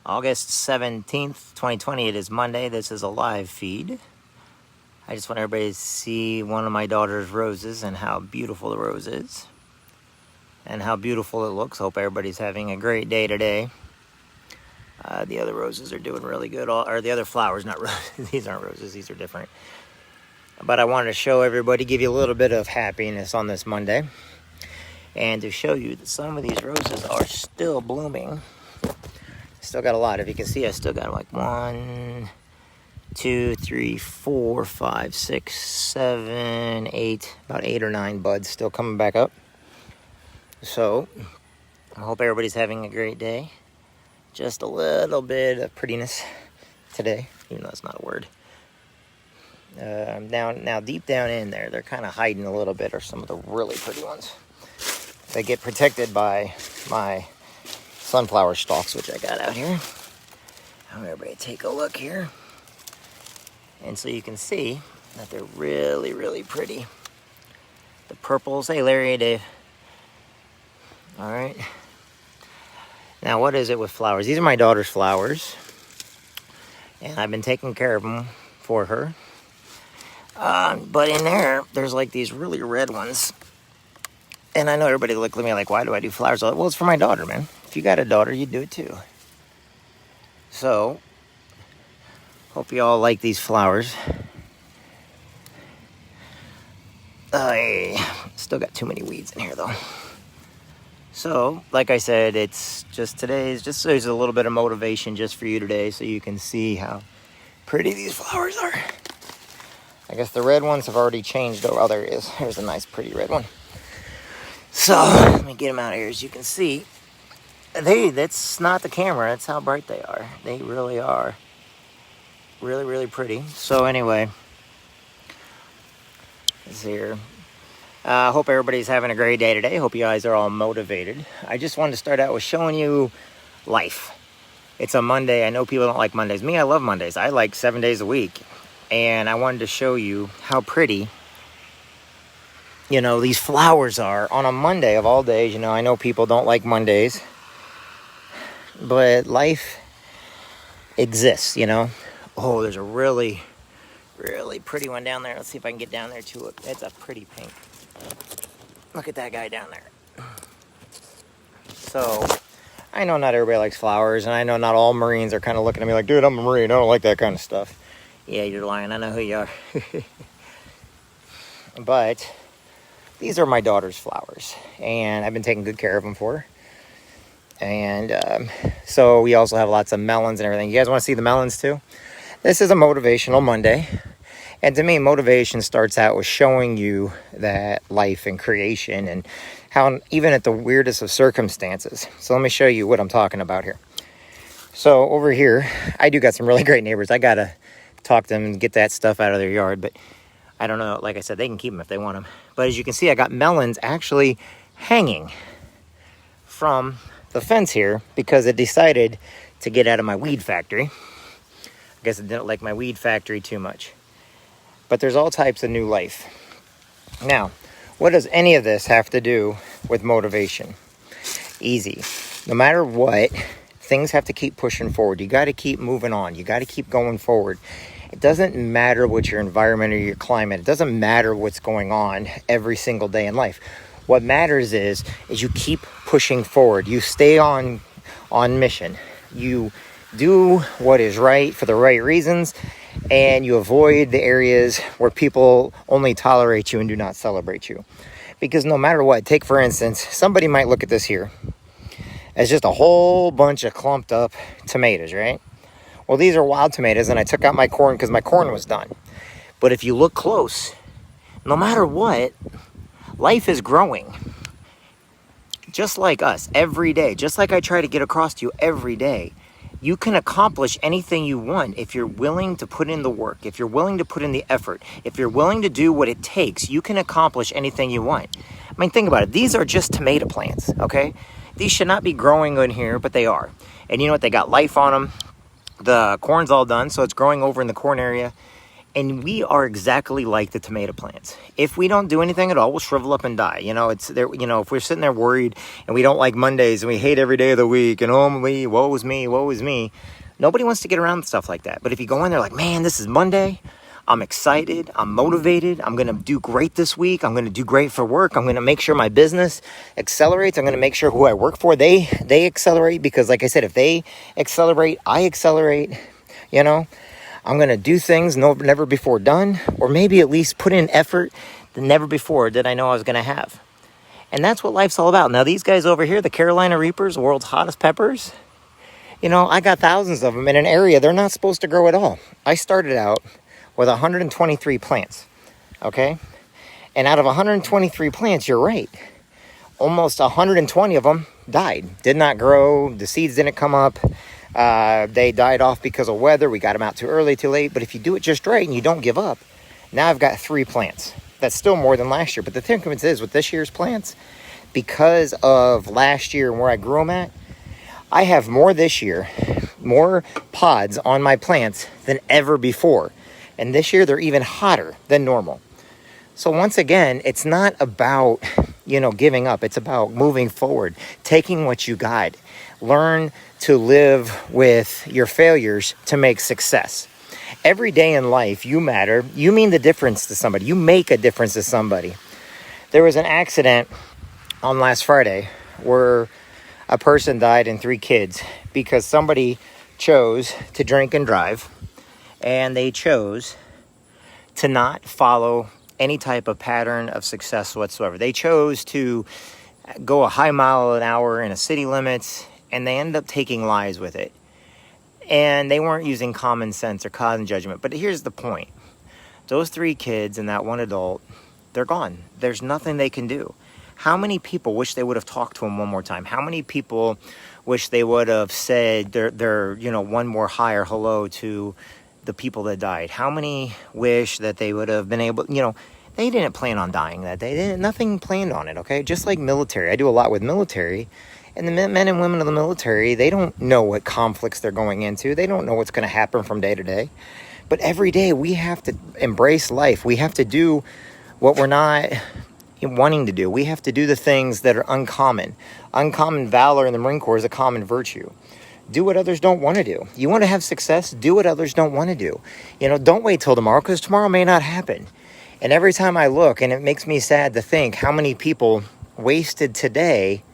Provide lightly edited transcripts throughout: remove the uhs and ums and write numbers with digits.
August 17th, 2020. It is Monday. This is a live feed. I just want everybody to see one of my daughter's roses and how beautiful the rose is. And how beautiful it looks. Hope everybody's having a great day today. The other roses are doing really good. Or the other flowers, not roses. These aren't roses. These are different. But I wanted to show everybody, give you a little bit of happiness on this Monday. And to show you that some of these roses are still blooming. Still got a lot. If you can see, I still got like 1, 2, 3, 4, 5, 6, 7, 8, about 8 or 9 buds still coming back up. So, I hope everybody's having a great day. Just a little bit of prettiness today, even though that's not a word. Now deep down in there, they're kind of hiding a little bit, are some of the really pretty ones. They get protected by my sunflower stalks, which I got out here. I want everybody to take a look here. And so you can see that they're really, really pretty. The purples. Hey, Larry, hey, Dave. All right. Now, what is it with flowers? These are my daughter's flowers. And I've been taking care of them for her. But in there's like these really red ones. And I know everybody look at me like, why do I do flowers? Well, it's for my daughter, man. If you got a daughter, you do it too. So, hope you all like these flowers. I still got too many weeds in here, though. So, like I said, it's just today's, just so there's a little bit of motivation just for you today, so you can see how pretty these flowers are. I guess the red ones have already changed. Oh, there it is. There's a nice, pretty red one. So, let me get them out here. As you can see, that's not the camera. That's how bright they are. They really are. Really, really pretty. So, anyway, it's here. I hope everybody's having a great day today. Hope you guys are all motivated. I just wanted to start out with showing you life. It's a Monday. I know people don't like Mondays. Me, I love Mondays. I like 7 days a week. And I wanted to show you how pretty, these flowers are on a Monday of all days. I know people don't like Mondays. But life exists, Oh, there's a really, really pretty one down there. Let's see if I can get down there to it. It's a pretty pink. Look at that guy down there. So, I know not everybody likes flowers, and I know not all Marines are kind of looking at me like, dude, I'm a Marine. I don't like that kind of stuff. Yeah, you're lying. I know who you are. But these are my daughter's flowers, and I've been taking good care of them for her. And so we also have lots of melons and everything. You guys want to see the melons too? This is a motivational Monday. And to me, motivation starts out with showing you that life and creation and how even at the weirdest of circumstances. So let me show you what I'm talking about here. So over here, I do got some really great neighbors. I got to talk to them and get that stuff out of their yard. But I don't know. Like I said, they can keep them if they want them. But as you can see, I got melons actually hanging from the fence here because it decided to get out of my weed factory. I guess it didn't like my weed factory too much. But there's all types of new life. Now, what does any of this have to do with motivation? Easy. No matter what, things have to keep pushing forward. You got to keep moving on. You got to keep going forward. It doesn't matter what your environment or your climate. It doesn't matter what's going on every single day in life. What matters is you keep pushing forward. You stay on mission. You do what is right for the right reasons, and you avoid the areas where people only tolerate you and do not celebrate you. Because no matter what, take for instance, somebody might look at this here as just a whole bunch of clumped up tomatoes, right? Well, these are wild tomatoes, and I took out my corn because my corn was done. But if you look close, no matter what, life is growing. Just like us, every day. Just like I try to get across to you every day. You can accomplish anything you want if you're willing to put in the work, if you're willing to put in the effort, if you're willing to do what it takes, you can accomplish anything you want. I mean, think about it. These are just tomato plants, okay? These should not be growing in here, but they are. And you know what? They got life on them. The corn's all done, so it's growing over in the corn area. And we are exactly like the tomato plants. If we don't do anything at all, we'll shrivel up and die. It's there. If we're sitting there worried and we don't like Mondays and we hate every day of the week and woe is me. Nobody wants to get around stuff like that. But if you go in there like, man, this is Monday. I'm excited. I'm motivated. I'm going to do great this week. I'm going to do great for work. I'm going to make sure my business accelerates. I'm going to make sure who I work for, they accelerate. Because like I said, if they accelerate, I accelerate, I'm going to do things never before done, or maybe at least put in effort that never before did I know I was going to have. And that's what life's all about. Now, these guys over here, the Carolina Reapers, the world's hottest peppers, I got thousands of them in an area they're not supposed to grow at all. I started out with 123 plants, okay? And out of 123 plants, you're right, almost 120 of them died, did not grow, the seeds didn't come up, they died off because of weather, we got them out too early, too late. But if you do it just right and you don't give up, now I've got 3 plants. That's still more than last year. But the thing is, with this year's plants, because of last year and where I grew them at, I have more this year, more pods on my plants than ever before. And this year, they're even hotter than normal. So once again, it's not about, giving up. It's about moving forward, taking what you got. Learn to live with your failures to make success. Every day in life, you matter. You mean the difference to somebody. You make a difference to somebody. There was an accident on last Friday where a person died and 3 kids because somebody chose to drink and drive. And they chose to not follow any type of pattern of success whatsoever. They chose to go a high mile an hour in a city limits, and they ended up taking lives with it. And they weren't using common sense or cause and judgment. But here's the point. Those 3 kids and that 1 adult, they're gone. There's nothing they can do. How many people wish they would have talked to them one more time? How many people wish they would have said their one more hi or hello to the people that died? How many wish that they would have been able, they didn't plan on dying that day. Nothing planned on it, okay? Just like military. I do a lot with military. And the men and women of the military, they don't know what conflicts they're going into. They don't know what's going to happen from day to day. But every day we have to embrace life. We have to do what we're not wanting to do. We have to do the things that are uncommon. Uncommon valor in the Marine Corps is a common virtue. Do what others don't want to do. You want to have success? Do what others don't want to do. Don't wait till tomorrow, because tomorrow may not happen. And every time I look, and it makes me sad to think how many people wasted today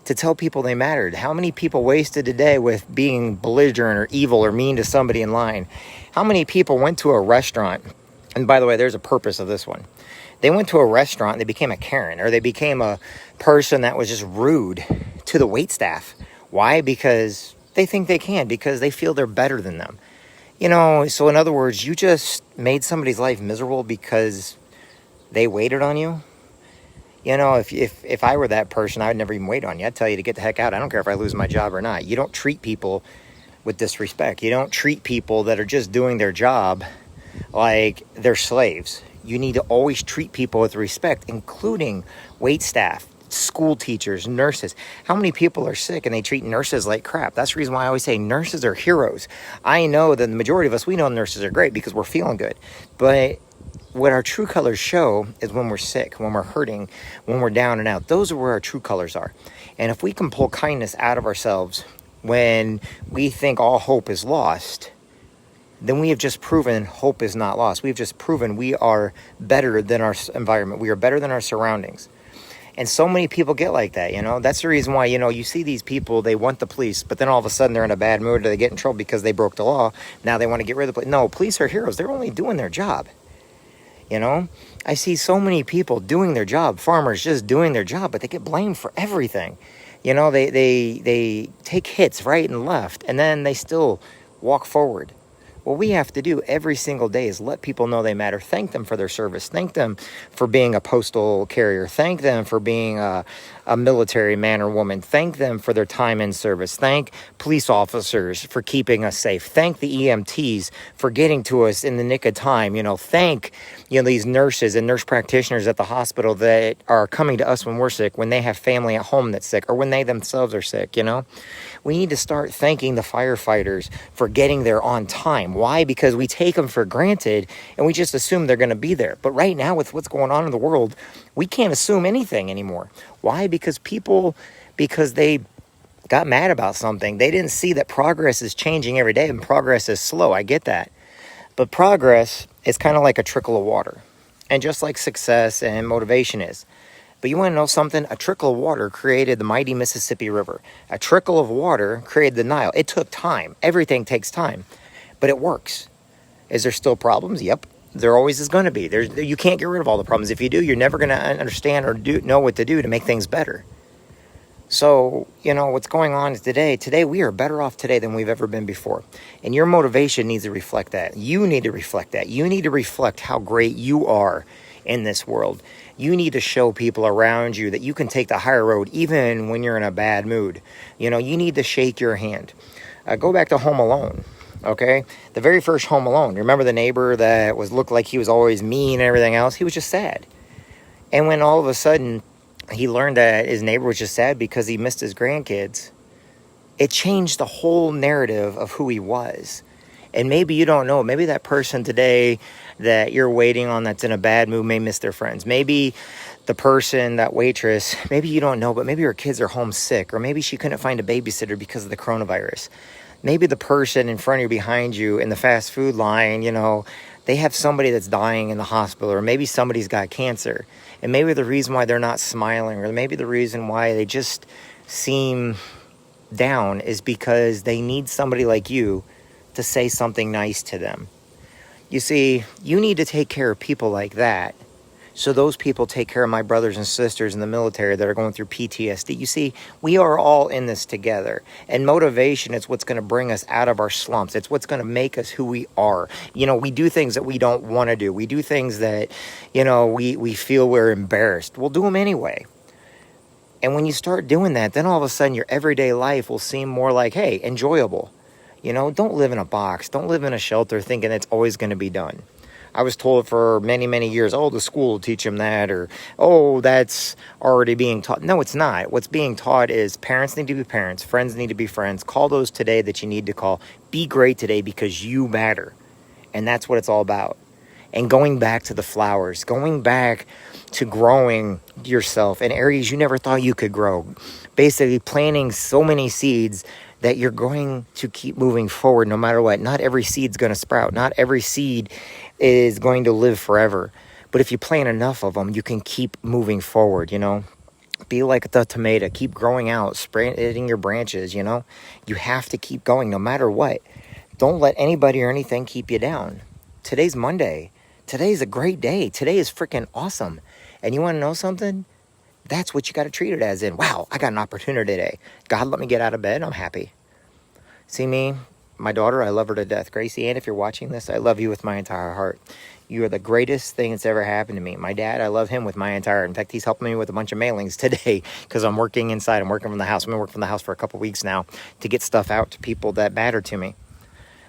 to tell people they mattered. How many people wasted today with being belligerent or evil or mean to somebody in line? How many people went to a restaurant? And by the way, there's a purpose of this one. They went to a restaurant and they became a Karen, or they became a person that was just rude to the waitstaff. Why? Because they think they can, because they feel they're better than them. So in other words, you just made somebody's life miserable because they waited on you. If I were that person, I would never even wait on you. I'd tell you to get the heck out. I don't care if I lose my job or not. You don't treat people with disrespect. You don't treat people that are just doing their job like they're slaves. You need to always treat people with respect, including wait staff, school teachers, nurses. How many people are sick and they treat nurses like crap? That's the reason why I always say nurses are heroes. I know that the majority of us, we know nurses are great because we're feeling good. But what our true colors show is when we're sick, when we're hurting, when we're down and out. Those are where our true colors are. And if we can pull kindness out of ourselves when we think all hope is lost, then we have just proven hope is not lost. We've just proven we are better than our environment. We are better than our surroundings. And so many people get like that, That's the reason why, you see these people, they want the police, but then all of a sudden they're in a bad mood, or they get in trouble because they broke the law. Now they want to get rid of the police. No, police are heroes. They're only doing their job. I see so many people doing their job, farmers just doing their job, but they get blamed for everything. They take hits right and left, and then they still walk forward. What we have to do every single day is let people know they matter. Thank them for their service. Thank them for being a postal carrier. Thank them for being a a military man or woman. Thank them for their time in service. Thank police officers for keeping us safe. Thank the EMTs for getting to us in the nick of time. Thank, these nurses and nurse practitioners at the hospital that are coming to us when we're sick, when they have family at home that's sick, or when they themselves are sick. We need to start thanking the firefighters for getting there on time. Why? Because we take them for granted and we just assume they're going to be there. But right now, with what's going on in the world, we can't assume anything anymore. Why? Because they got mad about something. They didn't see that progress is changing every day and progress is slow. I get that. But progress is kind of like a trickle of water. And just like success and motivation is. But you want to know something? A trickle of water created the mighty Mississippi River. A trickle of water created the Nile. It took time. Everything takes time. But it works. Is there still problems? Yep. There always is going to be. You can't get rid of all the problems. If you do, you're never going to understand or know what to do to make things better. So, what's going on is today we are better off today than we've ever been before. And your motivation needs to reflect that. You need to reflect that. You need to reflect how great you are in this world. You need to show people around you that you can take the higher road even when you're in a bad mood. You need to shake your hand. Go back to Home Alone, okay? The very first Home Alone. Remember the neighbor that looked like he was always mean and everything else? He was just sad. And when all of a sudden he learned that his neighbor was just sad because he missed his grandkids, it changed the whole narrative of who he was. And maybe you don't know. Maybe that person today that you're waiting on that's in a bad mood may miss their friends. Maybe the person, that waitress, maybe you don't know, but maybe her kids are homesick, or maybe she couldn't find a babysitter because of the coronavirus. Maybe the person in front of you, behind you in the fast food line, they have somebody that's dying in the hospital, or maybe somebody's got cancer. And maybe the reason why they're not smiling, or maybe the reason why they just seem down is because they need somebody like you to say something nice to them. You see, you need to take care of people like that, so those people take care of my brothers and sisters in the military that are going through PTSD. You see, we are all in this together. And motivation is what's going to bring us out of our slumps. It's what's going to make us who we are. We do things that we don't want to do. We do things that, we feel we're embarrassed. We'll do them anyway. And when you start doing that, then all of a sudden your everyday life will seem more like, hey, enjoyable. Don't live in a box. Don't live in a shelter thinking it's always going to be done. I was told for many, many years, the school will teach them that, or, that's already being taught. No, it's not. What's being taught is parents need to be parents. Friends need to be friends. Call those today that you need to call. Be great today because you matter. And that's what it's all about. And going back to the flowers, going back to growing yourself in areas you never thought you could grow. Basically planting so many seeds that you're going to keep moving forward no matter what. Not every seed's going to sprout. Not every seed is going to live forever. But if you plant enough of them, you can keep moving forward, Be like the tomato. Keep growing out, spreading your branches, You have to keep going no matter what. Don't let anybody or anything keep you down. Today's Monday. Today's a great day. Today is freaking awesome. And you want to know something? That's what you got to treat it as. Wow, I got an opportunity today. God let me get out of bed. I'm happy. See me, my daughter, I love her to death. Gracie Ann, if you're watching this, I love you with my entire heart. You are the greatest thing that's ever happened to me. My dad, I love him with my entire heart. In fact, he's helping me with a bunch of mailings today because I'm working inside. I'm working from the house. I've been working from the house for a couple weeks now to get stuff out to people that matter to me.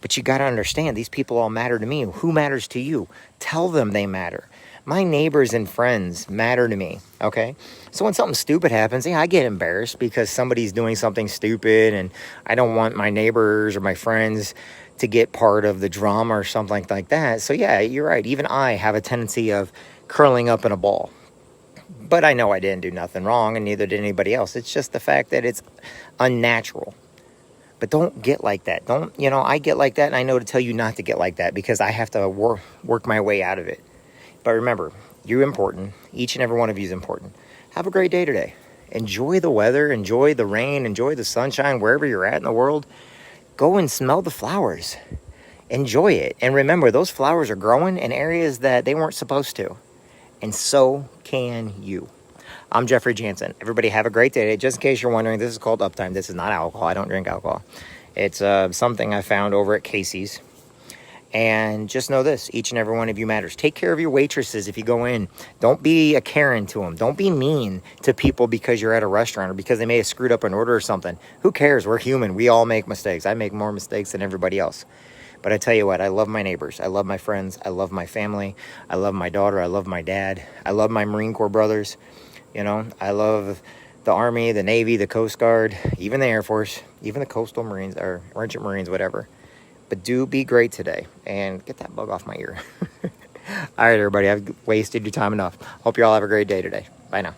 But you got to understand, these people all matter to me. Who matters to you? Tell them they matter. My neighbors and friends matter to me, okay? So when something stupid happens, I get embarrassed because somebody's doing something stupid and I don't want my neighbors or my friends to get part of the drama or something like that. So yeah, you're right. Even I have a tendency of curling up in a ball. But I know I didn't do nothing wrong and neither did anybody else. It's just the fact that it's unnatural. But don't get like that. I get like that and I know to tell you not to get like that because I have to work my way out of it. But remember, you're important. Each and every one of you is important. Have a great day today. Enjoy the weather. Enjoy the rain. Enjoy the sunshine wherever you're at in the world. Go and smell the flowers. Enjoy it. And remember, those flowers are growing in areas that they weren't supposed to. And so can you. I'm Jeffrey Jansen. Everybody have a great day. Just in case you're wondering, this is called Uptime. This is not alcohol. I don't drink alcohol. It's something I found over at Casey's. And just know this, each and every one of you matters. Take care of your waitresses if you go in. Don't be a Karen to them. Don't be mean to people because you're at a restaurant or because they may have screwed up an order or something. Who cares? We're human. We all make mistakes. I make more mistakes than everybody else. But I tell you what, I love my neighbors. I love my friends. I love my family. I love my daughter. I love my dad. I love my Marine Corps brothers. You know, I love the Army, the Navy, the Coast Guard, even the Air Force, even the Coastal Marines or Merchant Marines, whatever. But do be great today and get that bug off my ear. All right, everybody, I've wasted your time enough. Hope you all have a great day today. Bye now.